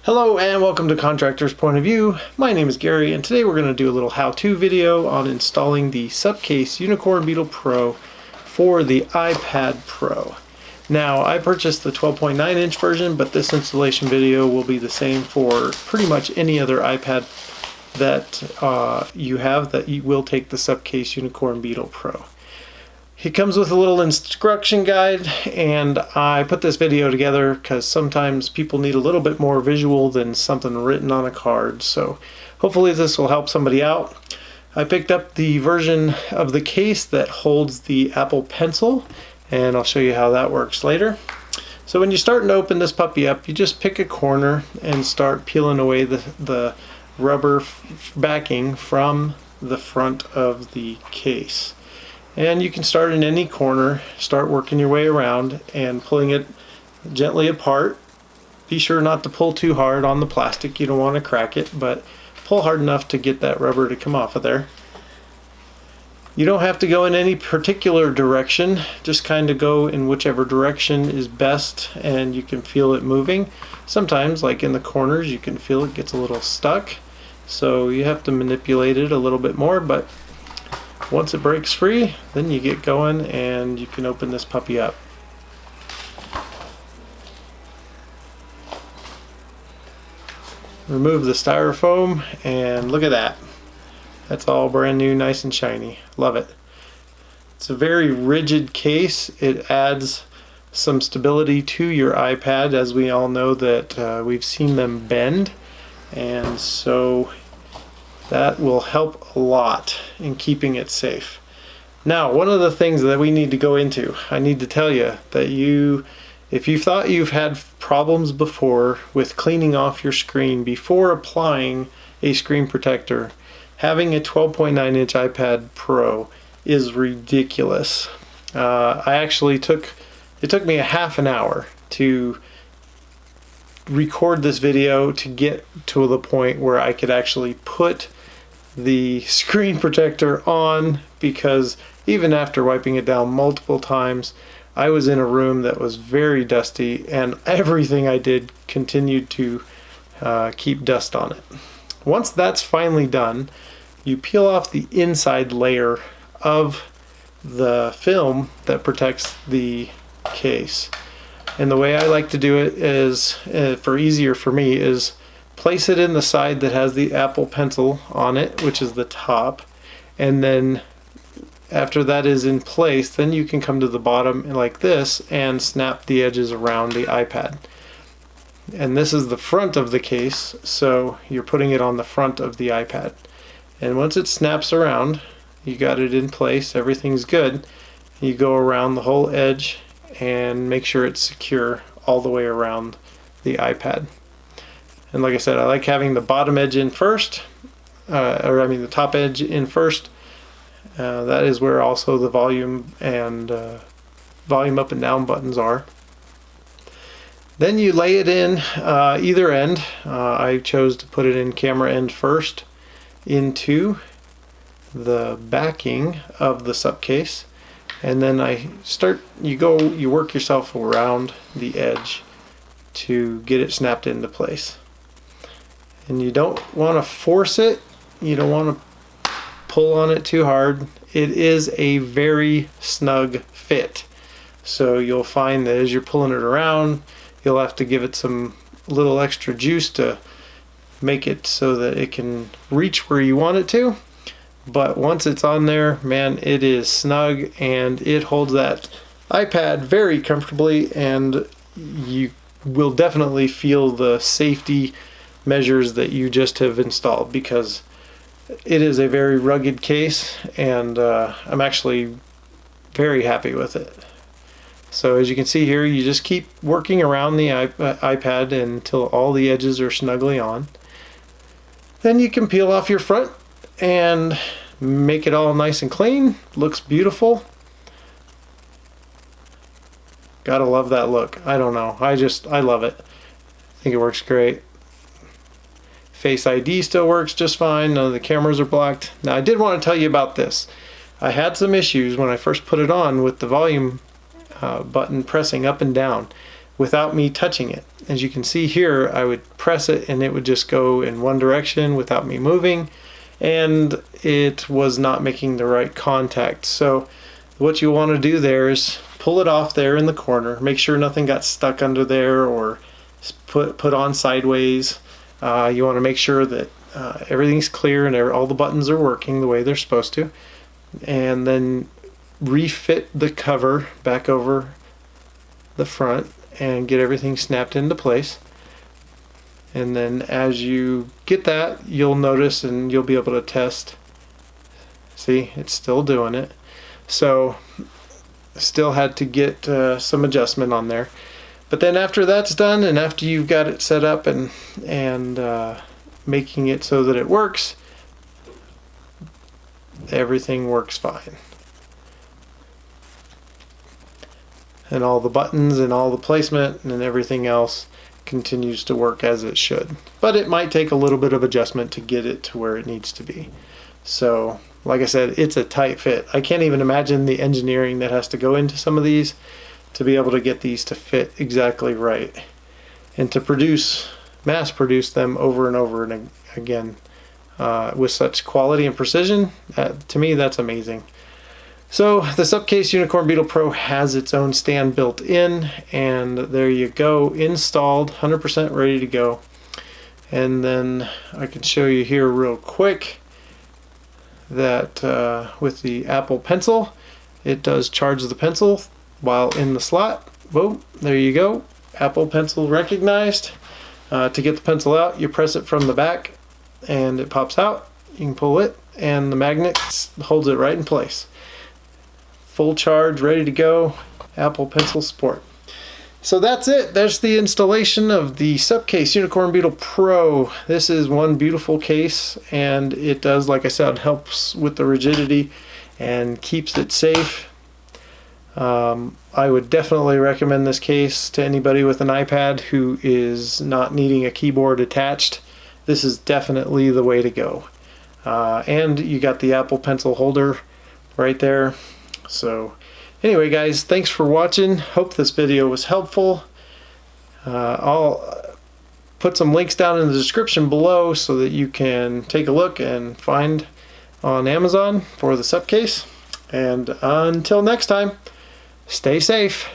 Hello and welcome to Contractor's Point of View. My name is Gary and today we're going to do a little how-to video on installing the Supcase Unicorn Beetle Pro for the iPad Pro. Now I purchased the 12.9 inch version, but this installation video will be the same for pretty much any other iPad that you have that will take the Supcase Unicorn Beetle Pro. It comes with a little instruction guide, and I put this video together because sometimes people need a little bit more visual than something written on a card, so hopefully this will help somebody out. I picked up the version of the case that holds the Apple Pencil, and I'll show you how that works later. So when you're starting to open this puppy up, you just pick a corner and start peeling away the rubber backing from the front of the case. And you can start in any corner, start working your way around and pulling it gently apart. Be sure not to pull too hard on the plastic, you don't want to crack it, but pull hard enough to get that rubber to come off of there. You don't have to go in any particular direction, just kind of go in whichever direction is best and you can feel it moving. Sometimes, like in the corners, you can feel it gets a little stuck, so you have to manipulate it a little bit more, but once it breaks free, then you get going and you can open this puppy up. Remove the styrofoam and look at that. That's all brand new, nice and shiny. Love it. It's a very rigid case. It adds some stability to your iPad, as we all know that we've seen them bend, and so that will help a lot in keeping it safe. Now, one of the things that we need to go into, I need to tell you that if you thought you've had problems before with cleaning off your screen before applying a screen protector, having a 12.9 inch iPad Pro is ridiculous. It took me a half an hour to record this video to get to the point where I could actually put the screen protector on, because even after wiping it down multiple times, I was in a room that was very dusty and everything I did continued to keep dust on it. Once that's finally done, you peel off the inside layer of the film that protects the case. And the way I like to do it is, easier for me, is place it in the side that has the Apple Pencil on it, which is the top, and then after that is in place, then you can come to the bottom like this and snap the edges around the iPad. And this is the front of the case, so you're putting it on the front of the iPad. And once it snaps around, you got it in place, everything's good. You go around the whole edge and make sure it's secure all the way around the iPad. And like I said, I like having the bottom edge in first, the top edge in first. That is where also the volume and volume up and down buttons are. Then you lay it in either end. I chose to put it in camera end first into the backing of the Supcase, and then you work yourself around the edge to get it snapped into place. And you don't want to force it, you don't want to pull on it too hard. It is a very snug fit, so you'll find that as you're pulling it around, you'll have to give it some little extra juice to make it so that it can reach where you want it to. But once it's on there, man, it is snug and it holds that iPad very comfortably, and you will definitely feel the safety measures that you just have installed, because it is a very rugged case, and I'm actually very happy with it. So as you can see here, you just keep working around the iPad until all the edges are snugly on. Then you can peel off your front and make it all nice and clean. Looks beautiful. Gotta love that look. I don't know, I love it. I think it works great. Face ID still works just fine. None of the cameras are blocked. Now, I did want to tell you about this. I had some issues when I first put it on with the volume button pressing up and down. without me touching it. As you can see here, I would press it and it would just go in one direction without me moving, and it was not making the right contact. So what you want to do there is pull it off there in the corner, make sure nothing got stuck under there or put on sideways. You want to make sure that everything's clear and all the buttons are working the way they're supposed to, and then refit the cover back over the front and get everything snapped into place. And then as you get that, you'll notice and you'll be able to test. See, it's still doing it. So still had to get some adjustment on there. But then after that's done, and after you've got it set up and making it so that it works, everything works fine. And all the buttons and all the placement and everything else continues to work as it should. But it might take a little bit of adjustment to get it to where it needs to be. So, like I said, it's a tight fit. I can't even imagine the engineering that has to go into some of these to be able to get these to fit exactly right. And to mass produce them over and over and again with such quality and precision, to me that's amazing. So the Supcase Unicorn Beetle Pro has its own stand built in, and there you go, installed, 100% ready to go. And then I can show you here real quick that with the Apple Pencil, it does charge the pencil while in the slot. Boom, there you go, Apple Pencil recognized. To get the pencil out, you press it from the back and it pops out. You can pull it and the magnet holds it right in place. Full charge, ready to go, Apple Pencil support. So that's it. There's the installation of the Supcase Unicorn Beetle Pro. This is one beautiful case, and it does, like I said, helps with the rigidity and keeps it safe. I would definitely recommend this case to anybody with an iPad who is not needing a keyboard attached. This is definitely the way to go. And you got the Apple Pencil holder right there. So anyway, guys, thanks for watching. Hope this video was helpful. I'll put some links down in the description below so that you can take a look and find on Amazon for the Supcase. And until next time, stay safe.